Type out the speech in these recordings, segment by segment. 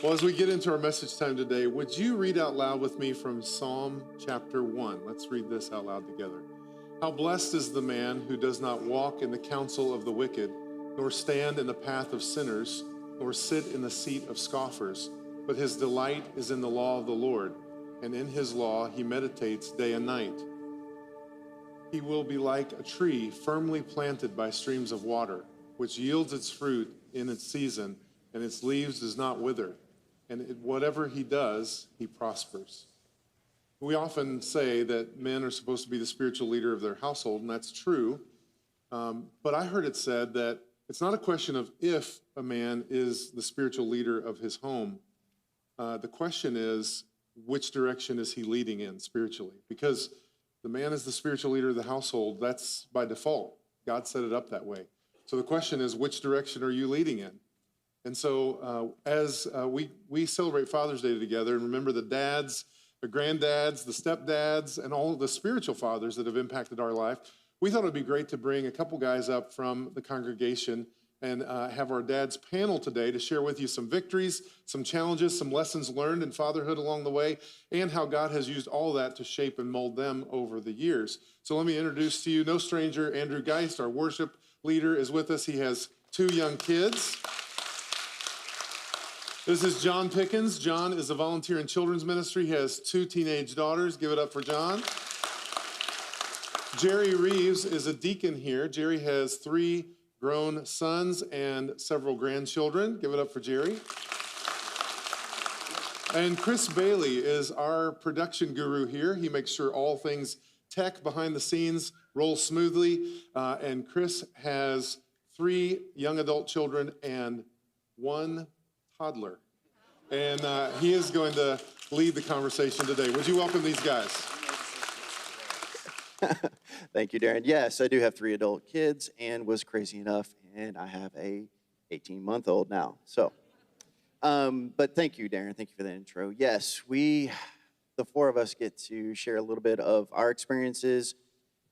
Well, as we get into our message time today, would you read out loud with me from Psalm chapter 1? Let's read this out loud together. How blessed is the man who does not walk in the counsel of the wicked, nor stand in the path of sinners, nor sit in the seat of scoffers, but his delight is in the law of the Lord, and in his law he meditates day and night. He will be like a tree firmly planted by streams of water, which yields its fruit in its season, and its leaves does not wither. And whatever he does, he prospers. We often say that men are supposed to be the spiritual leader of their household, and that's true. But I heard it said that it's not a question of if a man is the spiritual leader of his home. The question is, which direction is he leading in spiritually? Because the man is the spiritual leader of the household. That's by default. God set it up that way. So the question is, which direction are you leading in? And so as we celebrate Father's Day together and remember the dads, the granddads, the stepdads, and all of the spiritual fathers that have impacted our life, we thought it would be great to bring a couple guys up from the congregation and have our dads panel today to share with you some victories, some challenges, some lessons learned in fatherhood along the way, and how God has used all that to shape and mold them over the years. So let me introduce to you, no stranger, Andrew Geist, our worship leader, is with us. He has 2 young kids. This is John Pickens. John is a volunteer in children's ministry. He has 2 teenage daughters. Give it up for John. Jerry Reeves is a deacon here. Jerry has 3 grown sons and several grandchildren. Give it up for Jerry. And Chris Bailey is our production guru here. He makes sure all things tech behind the scenes roll smoothly. And Chris has 3 young adult children and 1 toddler. And he is going to lead the conversation today. Would you welcome these guys? Thank you, Darren. Yes, I do have 3 adult kids and was crazy enough, and I have a 18-month-old now. So, but thank you, Darren. Thank you for the intro. Yes, the 4 of us get to share a little bit of our experiences,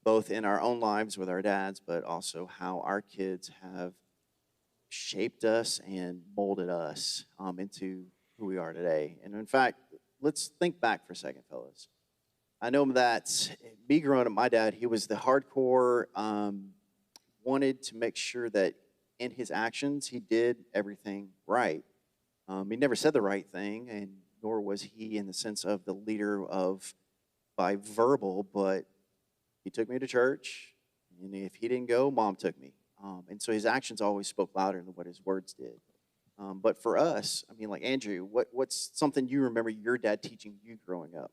both in our own lives with our dads, but also how our kids have shaped us and molded us into who we are today. And in fact, let's think back for a second, fellas. I know that me growing up, my dad, he was the hardcore, wanted to make sure that in his actions, he did everything right. He never said the right thing, and nor was he in the sense of the leader of by verbal, but he took me to church, and if he didn't go, Mom took me. And so his actions always spoke louder than what his words did. But for us, I mean, like Andrew, what's something you remember your dad teaching you growing up?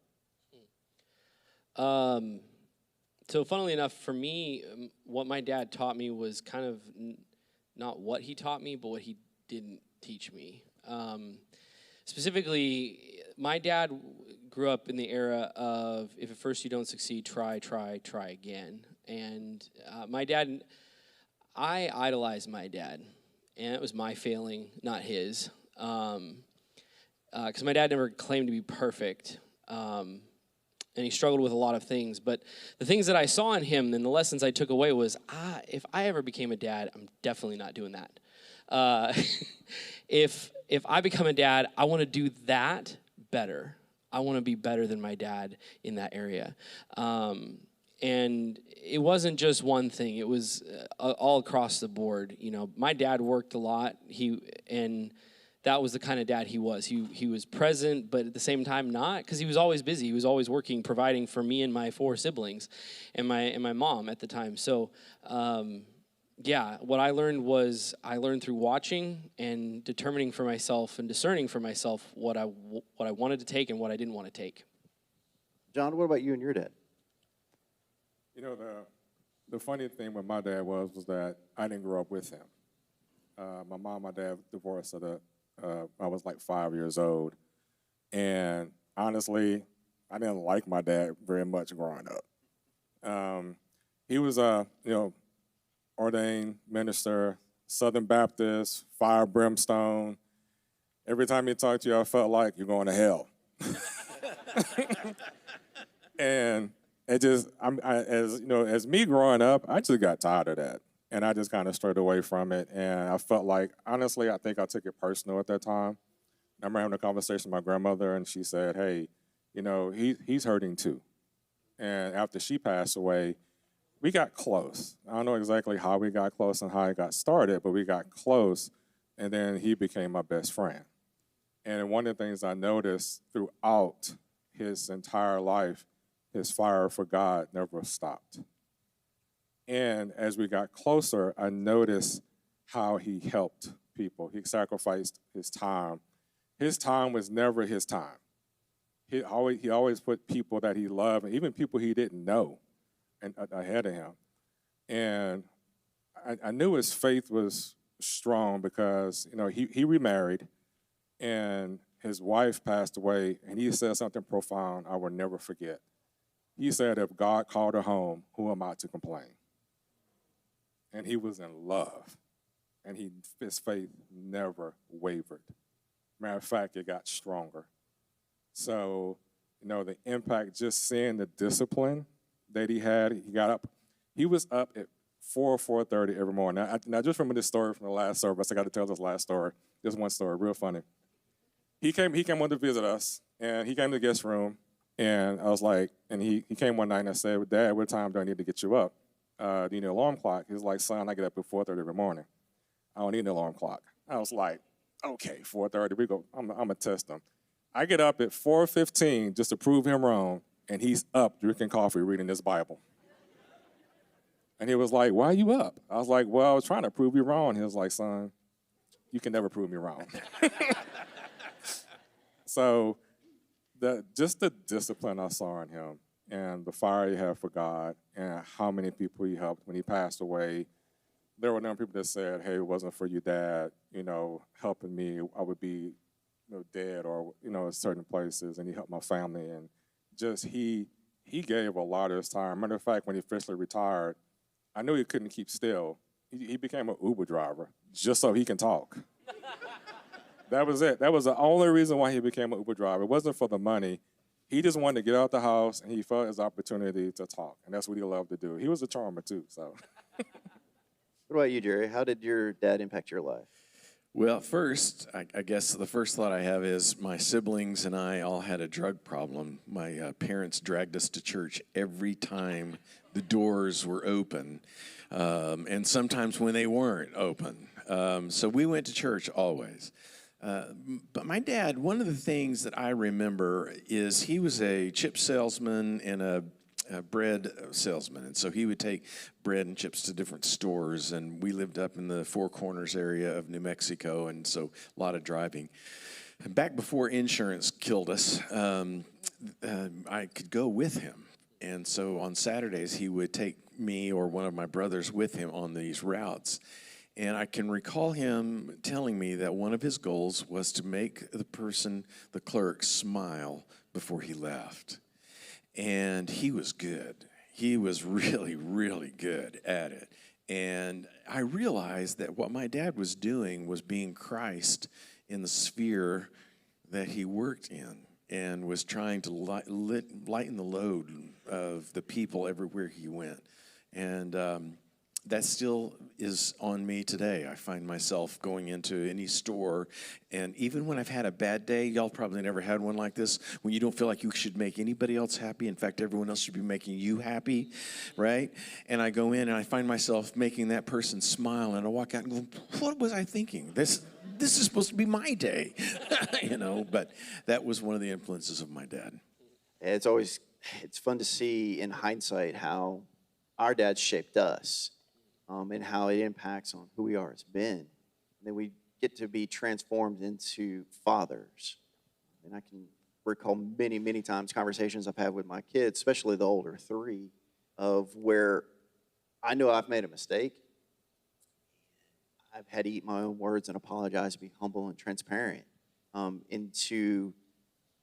So funnily enough, for me, what my dad taught me was kind of not what he taught me, but what he didn't teach me. Specifically, my dad grew up in the era of if at first you don't succeed, try again. And I idolized my dad, and it was my failing, not his. Because my dad never claimed to be perfect. And he struggled with a lot of things. But the things that I saw in him and the lessons I took away was, if I ever became a dad, I'm definitely not doing that. If I become a dad, I want to do that better. I want to be better than my dad in that area. And it wasn't just one thing. It was all across the board. You know, my dad worked a lot. And that was the kind of dad he was. He was present, but at the same time not, because he was always busy. He was always working, providing for me and my 4 siblings, and my mom at the time. So, what I learned through watching and determining for myself and discerning for myself what I wanted to take and what I didn't want to take. John, what about you and your dad? You know, the funny thing with my dad was that I didn't grow up with him. My mom and my dad divorced I was like 5 years old. And honestly, I didn't like my dad very much growing up. He was ordained minister, Southern Baptist, fire brimstone. Every time he talked to you, I felt like you're going to hell. And it just, as me growing up, I just got tired of that. And I just kind of strayed away from it. And I felt like, honestly, I think I took it personal at that time. I remember having a conversation with my grandmother, and she said, "Hey, you know, he's hurting too." And after she passed away, we got close. I don't know exactly how we got close and how it got started, but we got close, and then he became my best friend. And one of the things I noticed throughout his entire life, his fire for God never stopped. And as we got closer, I noticed how he helped people. He sacrificed his time. His time was never his time. He always put people that he loved, and even people he didn't know, ahead of him. And I knew his faith was strong because he remarried, and his wife passed away, and he said something profound I will never forget. He said, "If God called her home, who am I to complain?" And he was in love, and his faith never wavered. Matter of fact, it got stronger. So, the impact, just seeing the discipline that he had, he got up. He was up at 4:30 every morning. Now, I just remember this story from the last service. I got to tell this last story. This one story, real funny. He came on to visit us, and he came to the guest room, and I was like, and he came one night and I said, "Well, Dad, what time do I need to get you up? Do you need an alarm clock?" He was like, "Son, I get up at 4:30 every morning. I don't need an alarm clock." I was like, "Okay, 4:30, we go. I'm gonna test him." I get up at 4:15 just to prove him wrong, and he's up drinking coffee, reading his Bible. And he was like, "Why are you up?" I was like, "Well, I was trying to prove you wrong." He was like, "Son, you can never prove me wrong." So just the discipline I saw in him and the fire he had for God and how many people he helped when he passed away. There were a number of people that said, "Hey, it wasn't for you, Dad, helping me, I would be dead or, in certain places." And he helped my family. And just he gave a lot of his time. Matter of fact, when he officially retired, I knew he couldn't keep still. He became an Uber driver just so he can talk. That was it. That was the only reason why he became an Uber driver. It wasn't for the money. He just wanted to get out the house, and he felt his opportunity to talk. And that's what he loved to do. He was a charmer, too. So. What about you, Jerry? How did your dad impact your life? Well, first, I guess the first thought I have is my siblings and I all had a drug problem. My parents dragged us to church every time the doors were open, and sometimes when they weren't open. So we went to church always. But my dad, one of the things that I remember is he was a chip salesman and a bread salesman. And so he would take bread and chips to different stores. And we lived up in the Four Corners area of New Mexico. And so a lot of driving. And back before insurance killed us, I could go with him. And so on Saturdays, he would take me or one of my brothers with him on these routes. And I can recall him telling me that one of his goals was to make the clerk, smile before he left. And he was good. He was really, really good at it. And I realized that what my dad was doing was being Christ in the sphere that he worked in and was trying to lighten the load of the people everywhere he went. And that still is on me today. I find myself going into any store, and even when I've had a bad day, y'all probably never had one like this, when you don't feel like you should make anybody else happy. In fact, everyone else should be making you happy, right? And I go in and I find myself making that person smile, and I walk out and go, "What was I thinking? This is supposed to be my day," But that was one of the influences of my dad. It's fun to see in hindsight how our dad shaped us. And how it impacts on who we are as men. And then we get to be transformed into fathers. And I can recall many, many times conversations I've had with my kids, especially the older three, of where I know I've made a mistake. I've had to eat my own words and apologize, be humble and transparent, and to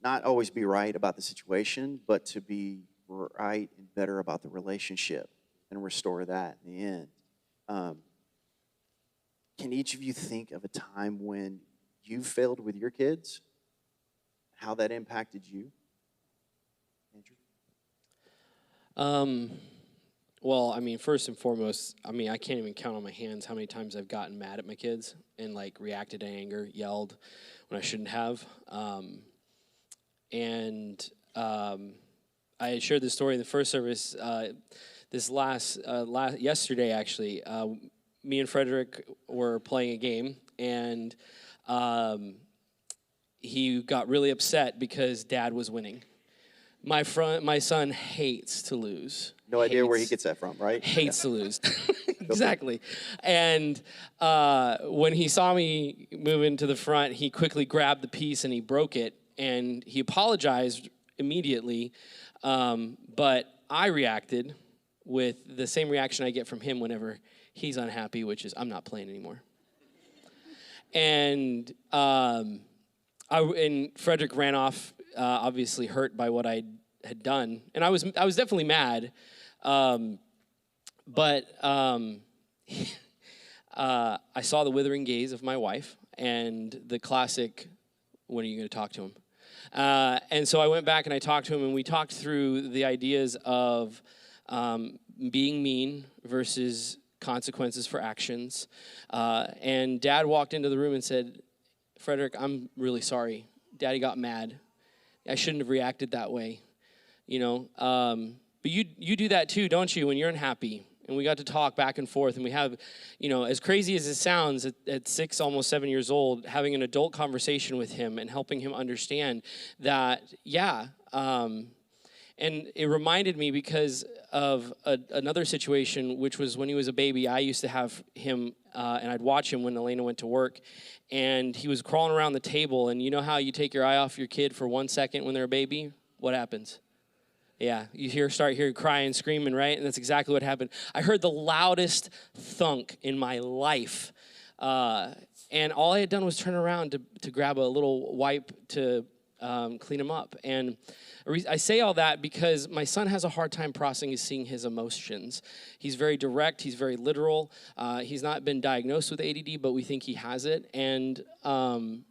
not always be right about the situation, but to be right and better about the relationship and restore that in the end. Can each of you think of a time when you failed with your kids? How that impacted you? Andrew? Well, I mean, first and foremost, I mean, I can't even count on my hands how many times I've gotten mad at my kids and like reacted to anger, yelled when I shouldn't have. And I had shared this story in the first service. This yesterday, actually, me and Frederick were playing a game, and he got really upset because Dad was winning. My son hates to lose. No idea where he Hates- gets that from, right? hates to lose. Exactly. And when he saw me move into the front, he quickly grabbed the piece and he broke it. And he apologized immediately. But I reacted with the same reaction I get from him whenever he's unhappy, which is, I'm not playing anymore. And and Frederick ran off, obviously hurt by what I had done. And I was definitely mad. But I saw the withering gaze of my wife and the classic, when are you going to talk to him? And so I went back and I talked to him, and we talked through the ideas of being mean versus consequences for actions. And Dad walked into the room and said, Frederick, I'm really sorry. Daddy got mad. I shouldn't have reacted that way. You know, but you do that too, don't you, when you're unhappy? And we got to talk back and forth, and we have, you know, as crazy as it sounds, at 6, almost 7 years old, having an adult conversation with him and helping him understand that, and it reminded me because of another situation, which was when he was a baby. I used to have him, and I'd watch him when Elena went to work, and he was crawling around the table, and you know how you take your eye off your kid for 1 second when they're a baby? What happens? Yeah, you start hearing crying, screaming, right? And that's exactly what happened. I heard the loudest thunk in my life. And all I had done was turn around to grab a little wipe to clean him up. And I say all that because my son has a hard time processing his emotions. He's very direct. He's very literal. He's not been diagnosed with ADD, but we think he has it. And when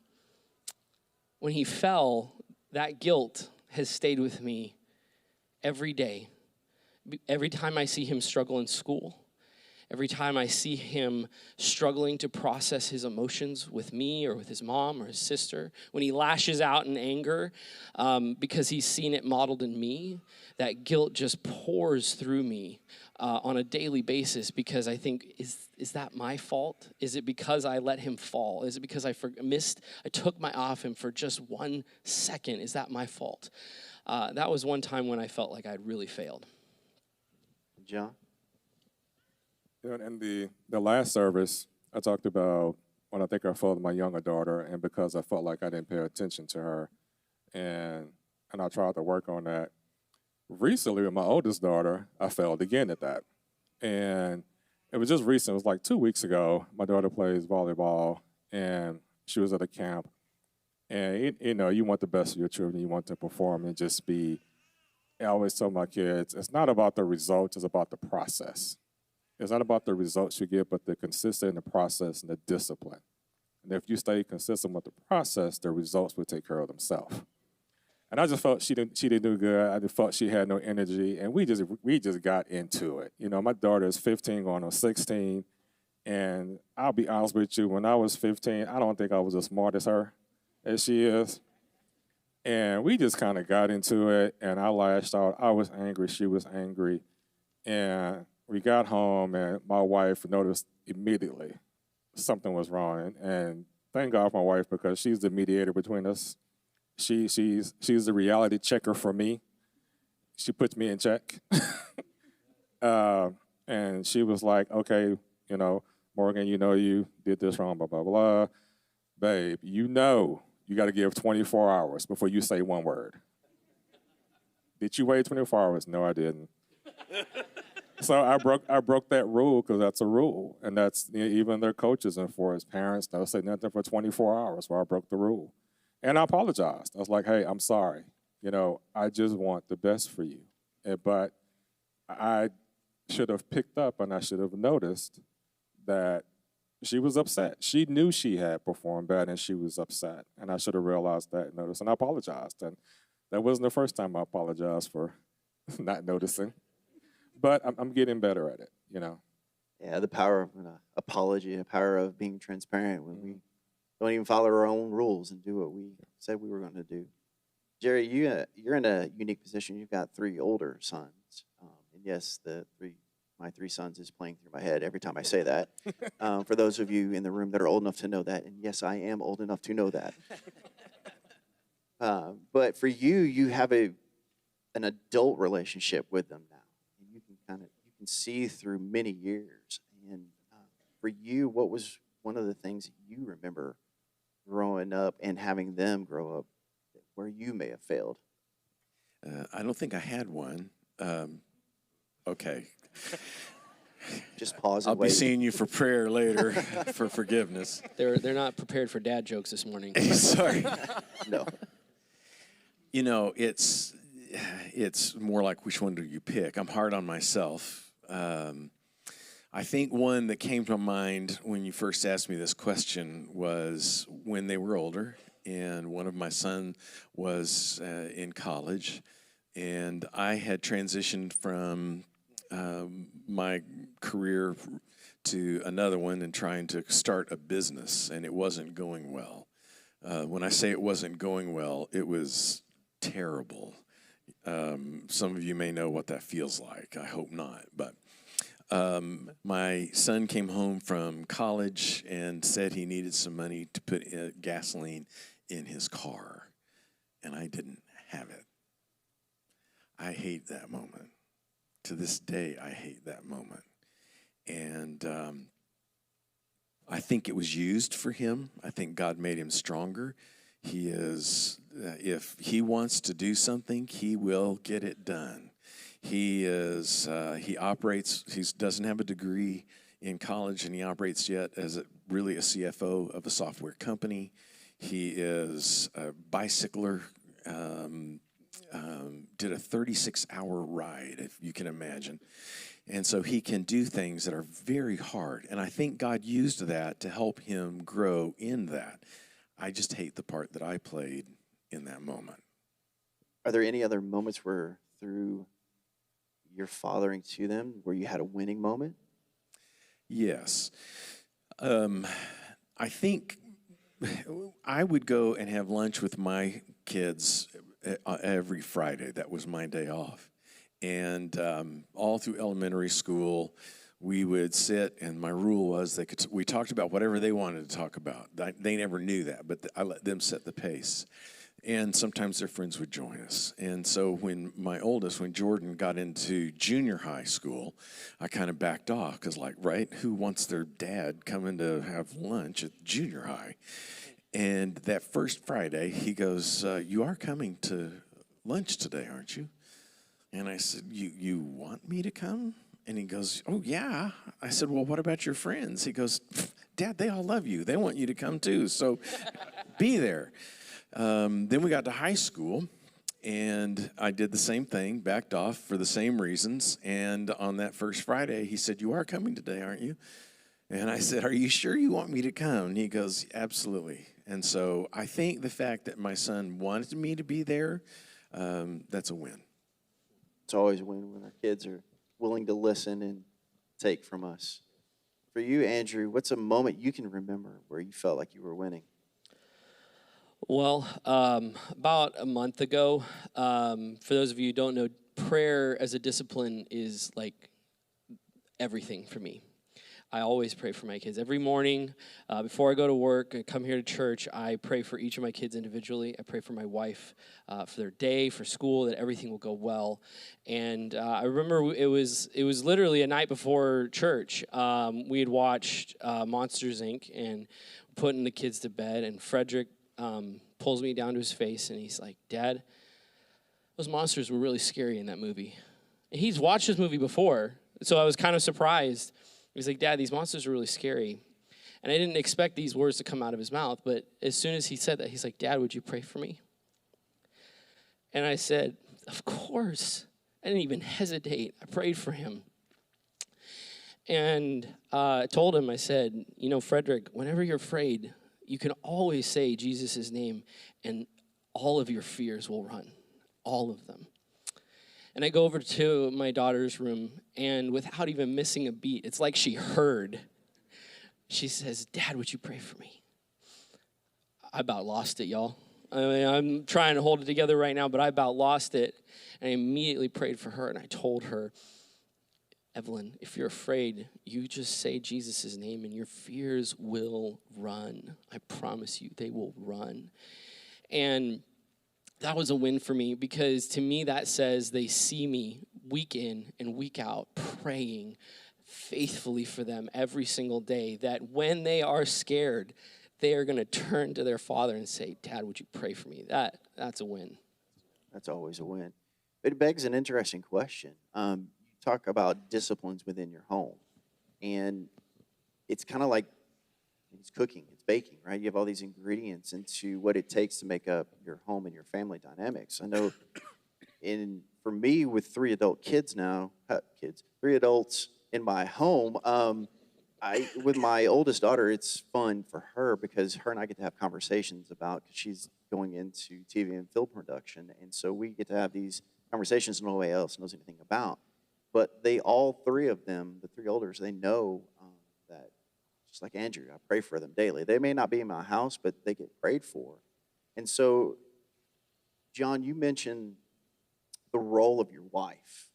he fell, that guilt has stayed with me every day. Every time I see him struggle in school, every time I see him struggling to process his emotions with me or with his mom or his sister, when he lashes out in anger because he's seen it modeled in me, that guilt just pours through me on a daily basis because I think, is that my fault? Is it because I let him fall? Is it because I took my eye off him for just 1 second? Is that my fault? That was one time when I felt like I'd really failed. John? You know, in the last service, I talked about when I think I failed my younger daughter, and because I felt like I didn't pay attention to her, and I tried to work on that. Recently, with my oldest daughter, I failed again at that, and it was just recent. It was like 2 weeks ago. My daughter plays volleyball, and she was at a camp. And, you know, you want the best for your children. You want to perform and just be, I always tell my kids, it's not about the results, it's about the process. It's not about the results you get, but the consistency in the process and the discipline. And if you stay consistent with the process, the results will take care of themselves. And I just felt she didn't do good. I just felt she had no energy, and we just got into it. You know, my daughter is 15 going on 16, and I'll be honest with you, when I was 15, I don't think I was as smart as her as she is. And we just kind of got into it, and I lashed out. I was angry. She was angry. And we got home, and my wife noticed immediately something was wrong. And thank God for my wife, because she's the mediator between us. She's the reality checker for me. She puts me in check. And she was like, okay, you know, Morgan, you know you did this wrong, blah, blah, blah. Babe, you know you got to give 24 hours before you say one word. Did you wait 24 hours? No, I didn't. So I broke that rule, because that's a rule. And that's, you know, even their coaches and for his parents, they'll say nothing for 24 hours. Well, I broke the rule. And I apologized. I was like, hey, I'm sorry. You know, I just want the best for you. But I should have picked up, and I should have noticed that she was upset. She knew she had performed bad, and she was upset. And I should have realized that and noticed. And I apologized. And that wasn't the first time I apologized for not noticing. but I'm getting better at it, Yeah, the power of an apology, the power of being transparent when we don't even follow our own rules and do what we said we were going to do. Jerry, you're in a unique position. You've got 3 older sons, and yes, my 3 sons is playing through my head every time I say that. For those of you in the room that are old enough to know that, and yes, I am old enough to know that. But for you, you have an adult relationship with them now, and you can see through many years. And for you, what was one of the things that you remember growing up and having them grow up where you may have failed? I don't think I had one. Okay. Just pause and I'll be wait. seeing you for prayer later for forgiveness. They're not prepared for dad jokes this morning. Sorry. No. It's more like which one do you pick? I'm hard on myself. I think one that came to mind when you first asked me this question was when they were older, and one of my sons was in college, and I had transitioned from my career to another one and trying to start a business, and it wasn't going well. When I say it wasn't going well, it was terrible. Some of you may know what that feels like. I hope not. But my son came home from college and said he needed some money to put gasoline in his car, and I didn't have it. I hate that moment. To this day, I hate that moment. And I think it was used for him. I think God made him stronger. He is, if he wants to do something, he will get it done. He operates, he doesn't have a degree in college, and he operates yet as really a CFO of a software company. He is a bicycler, did a 36-hour ride, if you can imagine. And so he can do things that are very hard. And I think God used that to help him grow in that. I just hate the part that I played in that moment. Are there any other moments where through your fathering to them where you had a winning moment? Yes. I think I would go and have lunch with my kids every Friday. That was my day off. And all through elementary school, we would sit, and my rule was we talked about whatever they wanted to talk about. They never knew that, but I let them set the pace. And sometimes their friends would join us. And so when Jordan got into junior high school, I kind of backed off because, who wants their dad coming to have lunch at junior high? And that first Friday, he goes, you are coming to lunch today, aren't you? And I said, you want me to come? And he goes, oh, yeah. I said, well, what about your friends? He goes, Dad, they all love you. They want you to come too, so be there. Then we got to high school, and I did the same thing, backed off for the same reasons. And on that first Friday, he said, you are coming today, aren't you? And I said, are you sure you want me to come? And he goes, absolutely. And so I think the fact that my son wanted me to be there, that's a win. It's always a win when our kids are willing to listen and take from us. For you, Andrew, what's a moment you can remember where you felt like you were winning? Well, about a month ago, for those of you who don't know, prayer as a discipline is like everything for me. I always pray for my kids. Every morning, before I go to work and come here to church, I pray for each of my kids individually. I pray for my wife for their day, for school, that everything will go well. And I remember it was literally a night before church. We had watched Monsters, Inc. and putting the kids to bed, and Frederick pulls me down to his face, and he's like, Dad, those monsters were really scary in that movie. And he's watched this movie before, so I was kind of surprised. He's like, Dad, these monsters are really scary. And I didn't expect these words to come out of his mouth, but as soon as he said that, he's like, Dad, would you pray for me? And I said, of course. I didn't even hesitate. I prayed for him. And I told him, I said, Frederick, whenever you're afraid, you can always say Jesus' name, and all of your fears will run, all of them. And I go over to my daughter's room, and without even missing a beat, it's like she heard. She says, "Dad, would you pray for me?" I about lost it, y'all. I mean, I'm trying to hold it together right now, but I about lost it. And I immediately prayed for her, and I told her, "Evelyn, if you're afraid, you just say Jesus' name and your fears will run. I promise you, they will run." And that was a win for me, because to me that says they see me week in and week out praying faithfully for them every single day, that when they are scared, they are going to turn to their father and say, "Dad, would you pray for me?" That's a win. That's always a win. It begs an interesting question. You talk about disciplines within your home, and it's kind of like it's cooking, it's baking, right? You have all these ingredients into what it takes to make up your home and your family dynamics. I know, for me with 3 adult kids now, 3 adults in my home. With my oldest daughter, it's fun for her because her and I get to have conversations about, because she's going into TV and film production, and so we get to have these conversations nobody else knows anything about. But all 3 of them, the 3 olders, they know that, just like Andrew, I pray for them daily. They may not be in my house, but they get prayed for. And so, John, you mentioned the role of your wife,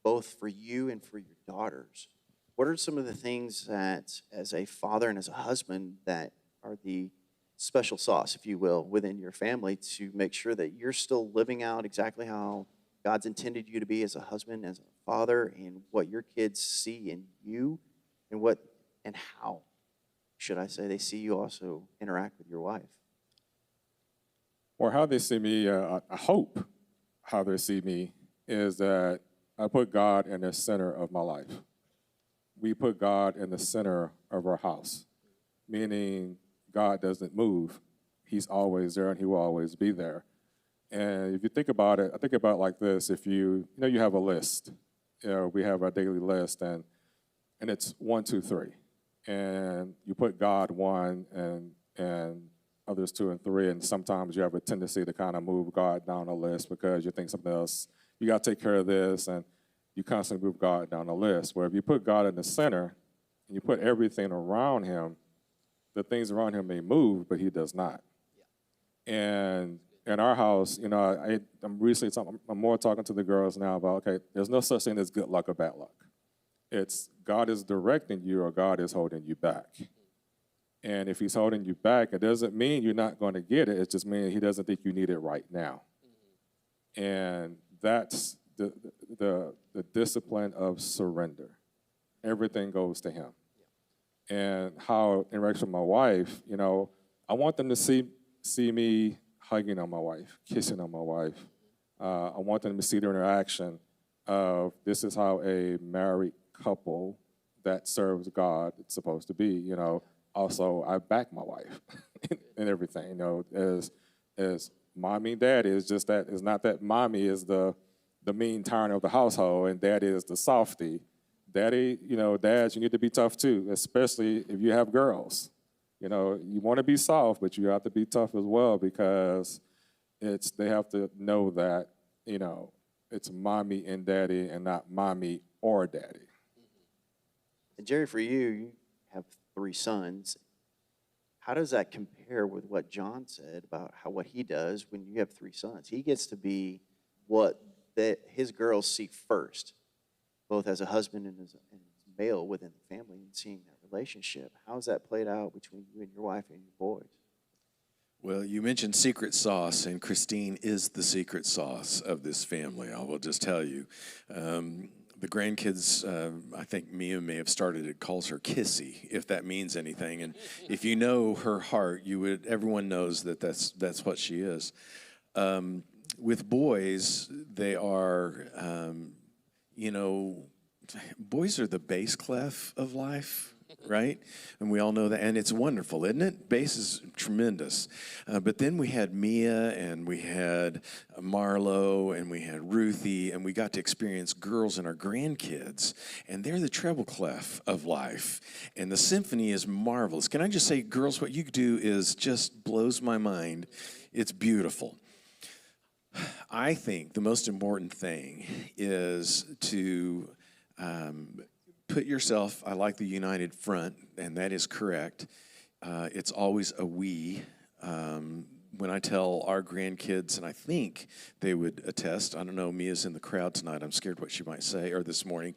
both for you and for your daughters. What are some of the things that, as a father and as a husband, that are the special sauce, if you will, within your family to make sure that you're still living out exactly how God's intended you to be as a husband, as a father, and what your kids see in you, and how, should I say, they see you also interact with your wife? Or how they see me, I hope how they see me is that I put God in the center of my life. We put God in the center of our house, meaning God doesn't move. He's always there, and he will always be there. And if you think about it, I think about it like this. If you have a list. We have our daily list, and it's 1, 2, 3. And you put God 1 and others 2 and 3, and sometimes you have a tendency to kind of move God down the list because you think something else, you got to take care of this, and you constantly move God down the list. Where if you put God in the center and you put everything around him, the things around him may move, but he does not. Yeah. And in our house, I'm more talking to the girls now about, okay, there's no such thing as good luck or bad luck. It's God is directing you or God is holding you back. And if he's holding you back, it doesn't mean you're not going to get it. It just means he doesn't think you need it right now. Mm-hmm. And that's the discipline of surrender. Everything goes to him. Yeah. And how in interaction with my wife, I want them to see me hugging on my wife, kissing on my wife. I want them to see the interaction of this is how a married couple that serves God is supposed to be. Also, I back my wife in everything. As mommy and daddy is just that. It's not that mommy is the mean tyrant of the household and daddy is the softy. Daddy, dads, you need to be tough too, especially if you have girls. You want to be soft, but you have to be tough as well because they have to know that, it's mommy and daddy and not mommy or daddy. And Jerry, for you have 3 sons. How does that compare with what John said about what he does when you have 3 sons? He gets to be what his girls see first, both as a husband and as male within the family, and seeing that relationship. How has that played out between you and your wife and your boys? Well, you mentioned secret sauce, and Christine is the secret sauce of this family. I will just tell you. The grandkids, I think Mia may have started it, calls her Kissy, if that means anything. And if you know her heart, everyone knows that's what she is. With boys, they are, boys are the bass clef of life, right? And we all know that, and it's wonderful, isn't it? Bass is tremendous. But then we had Mia, and we had Marlo, and we had Ruthie, and we got to experience girls and our grandkids, and they're the treble clef of life. And the symphony is marvelous. Can I just say, girls, what you do is just blows my mind. It's beautiful. I think the most important thing is to put yourself, I like the united front, and that is correct. It's always a we. When I tell our grandkids, and I think they would attest, I don't know, Mia's in the crowd tonight, I'm scared what she might say, or this morning,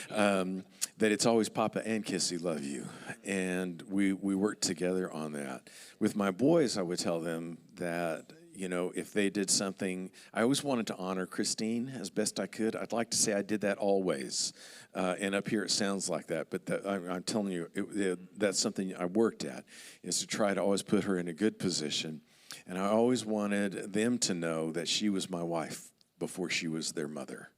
that it's always Papa and Kissy love you. And we work together on that. With my boys, I would tell them that, you know, if they did something, I always wanted to honor Christine as best I could. I'd like to say I did that always. And up here it sounds like that, but I'm telling you, that's something I worked at, is to try to always put her in a good position. And I always wanted them to know that she was my wife before she was their mother.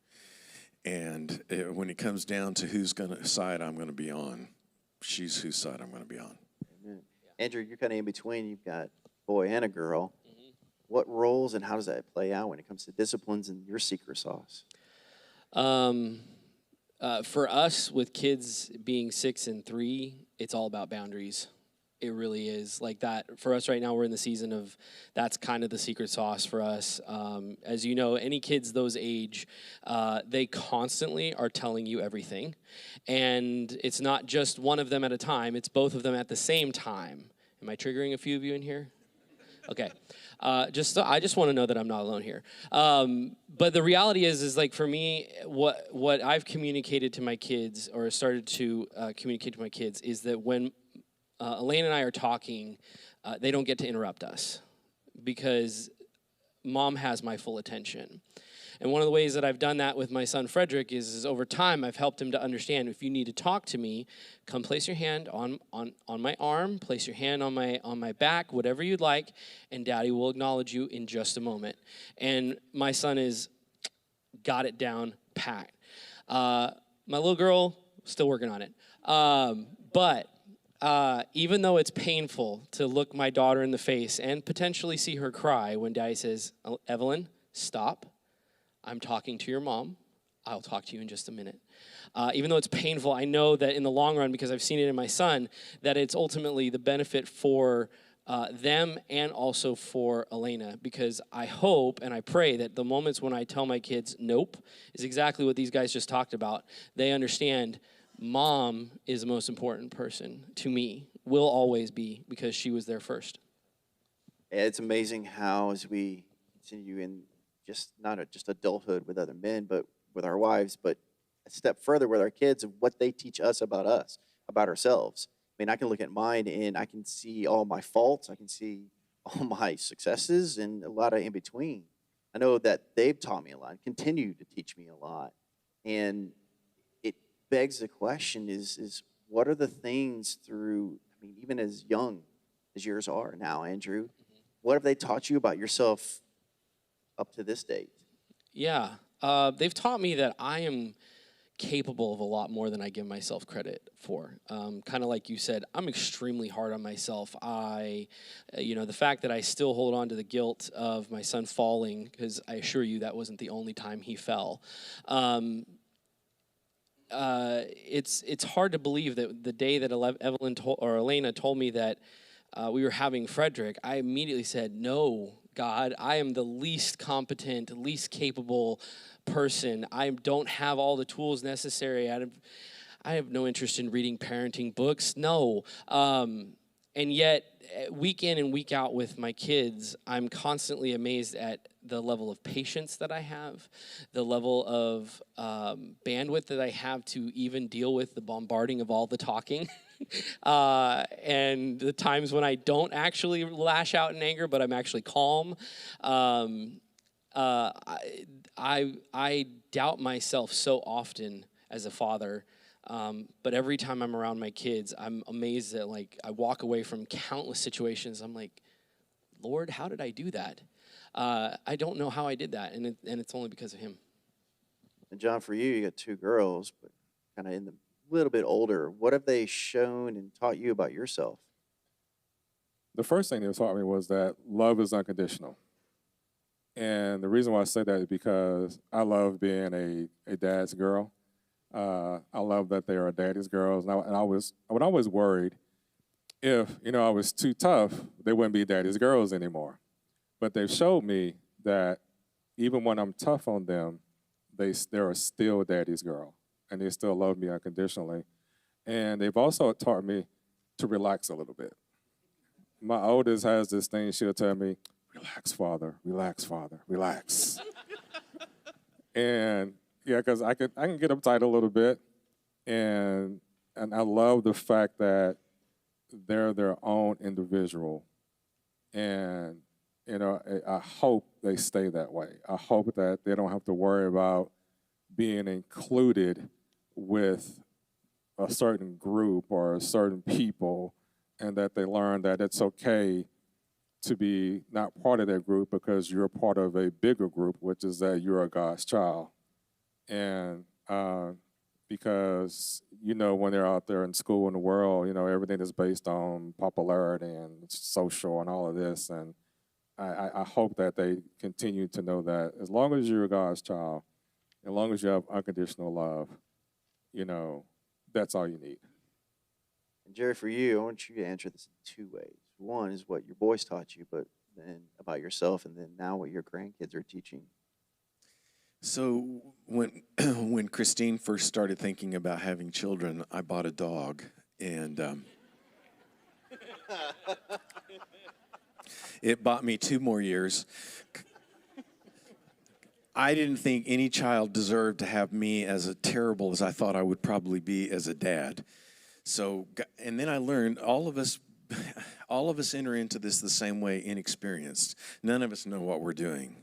And when it comes down to whose side I'm going to be on, she's whose side I'm going to be on. Amen. Andrew, you're kind of in between. You've got a boy and a girl. What roles and how does that play out when it comes to disciplines and your secret sauce? For us, with kids being 6 and 3, it's all about boundaries. It really is like that. For us right now, we're in the season of that's kind of the secret sauce for us. As you know, any kids those age, they constantly are telling you everything. And it's not just one of them at a time, it's both of them at the same time. Am I triggering a few of you in here? Okay. I just want to know that I'm not alone here. But the reality is like for me, what I've communicated to my kids or started to communicate to my kids is that when Elaine and I are talking, they don't get to interrupt us because mom has my full attention. And one of the ways that I've done that with my son Frederick is over time I've helped him to understand if you need to talk to me, come place your hand on my arm, place your hand on my back, whatever you'd like, and Daddy will acknowledge you in just a moment. And my son is got it down pat. My little girl, still working on it. But even though it's painful to look my daughter in the face and potentially see her cry when Daddy says, Evelyn, stop. I'm talking to your mom. I'll talk to you in just a minute. Even though it's painful, I know that in the long run, because I've seen it in my son, that it's ultimately the benefit for them and also for Elena, because I hope and I pray that the moments when I tell my kids, nope, is exactly what these guys just talked about. They understand mom is the most important person to me, will always be, because she was there first. It's amazing how as we continue in just not just adulthood with other men, but with our wives, but a step further with our kids of what they teach us, about ourselves. I mean, I can look at mine and I can see all my faults. I can see all my successes and a lot of in between. I know that they've taught me a lot, continue to teach me a lot. And it begs the question is what are the things through, I mean, even as young as yours are now, Andrew, what have they taught you about yourself up to this date? Yeah, they've taught me that I am capable of a lot more than I give myself credit for. Kind of like you said, I'm extremely hard on myself. The fact that I still hold on to the guilt of my son falling, because I assure you that wasn't the only time he fell. It's hard to believe that the day that Elena told me that we were having Frederick, I immediately said, no, God, I am the least competent, least capable person. I don't have all the tools necessary. I have no interest in reading parenting books. No. And yet, week in and week out with my kids, I'm constantly amazed at the level of patience that I have, the level of bandwidth that I have to even deal with the bombarding of all the talking. And the times when I don't actually lash out in anger, but I'm actually calm. I doubt myself so often as a father, but every time I'm around my kids, I'm amazed that I walk away from countless situations. I'm like, Lord, how did I do that? I don't know how I did that, and it's only because of Him. And John, for you got two girls, but kind of in the little bit older. What have they shown and taught you about yourself? The first thing they taught me was that love is unconditional. And the reason why I say that is because I love being a dad's girl. I love that they are daddy's girls. And I would always worried if, I was too tough, they wouldn't be daddy's girls anymore. But they've showed me that even when I'm tough on them, they're still daddy's girl, and they still love me unconditionally. And they've also taught me to relax a little bit. My oldest has this thing, she'll tell me, relax, father, relax. And yeah, because I can get uptight a little bit. And I love the fact that they're their own individual. And, you know, I hope they stay that way. I hope that they don't have to worry about being included with a certain group or a certain people, and that they learn that it's okay to be not part of that group because you're part of a bigger group, which is that you're a God's child. And because, you know, when they're out there in school in the world, you know, everything is based on popularity and social and all of this. And I hope that they continue to know that as long as you're God's child, as long as you have unconditional love, you know, that's all you need. And Jerry, for you, I want you to answer this in 2 ways. One is what your boys taught you, but then about yourself, and then now what your grandkids are teaching. So when when Christine first started thinking about having children, I bought a dog, and it bought me 2 more years. I didn't think any child deserved to have me as terrible as I thought I would probably be as a dad. So, and then I learned all of us enter into this the same way, inexperienced. None of us know what we're doing.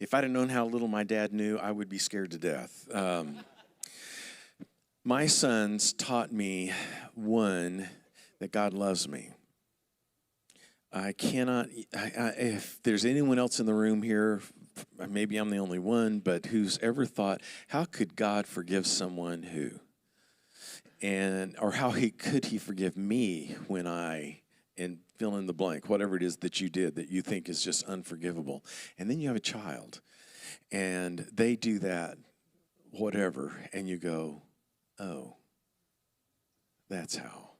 If I'd have known how little my dad knew, I would be scared to death. My sons taught me, one, that God loves me. I cannot, if there's anyone else in the room here, maybe I'm the only one, but who's ever thought, how could God forgive someone who? Or how could he forgive me when and fill in the blank, whatever it is that you did that you think is just unforgivable. And then you have a child, and they do that, whatever, and you go, oh, that's how.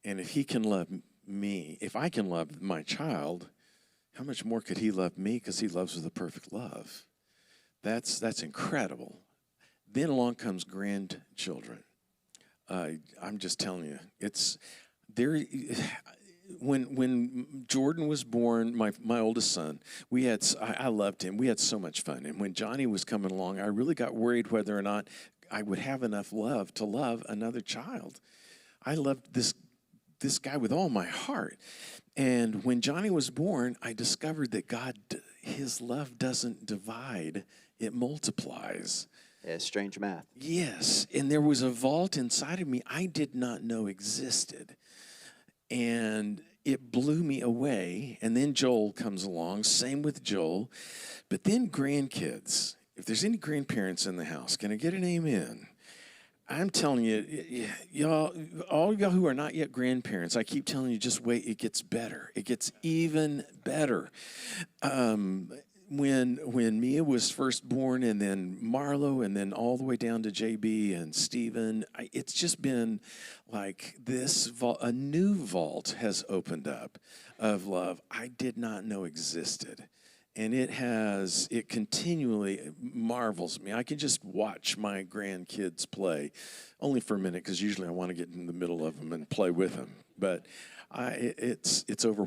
And if he can love me, if I can love my child, how much more could he love me, because he loves with a perfect love? That's incredible. Then along comes grandchildren. I'm just telling you, it's there. When Jordan was born, my oldest son, I loved him. We had so much fun. And when Johnny was coming along, I really got worried whether or not I would have enough love to love another child. I loved this guy with all my heart. And when Johnny was born, I discovered that his love doesn't divide, it multiplies. Yeah, strange math. Yes, and there was a vault inside of me I did not know existed. And it blew me away. And then Joel comes along, same with Joel. But then grandkids. If there's any grandparents in the house, can I get an amen? I'm telling you, y'all, all y'all who are not yet grandparents, I keep telling you, just wait, it gets better. It gets even better. When Mia was first born, and then Marlo, and then all the way down to JB and Stephen, it's just been like this a new vault has opened up of love I did not know existed. And it continually marvels me. I can just watch my grandkids play, only for a minute, because usually I want to get in the middle of them and play with them. But it's over.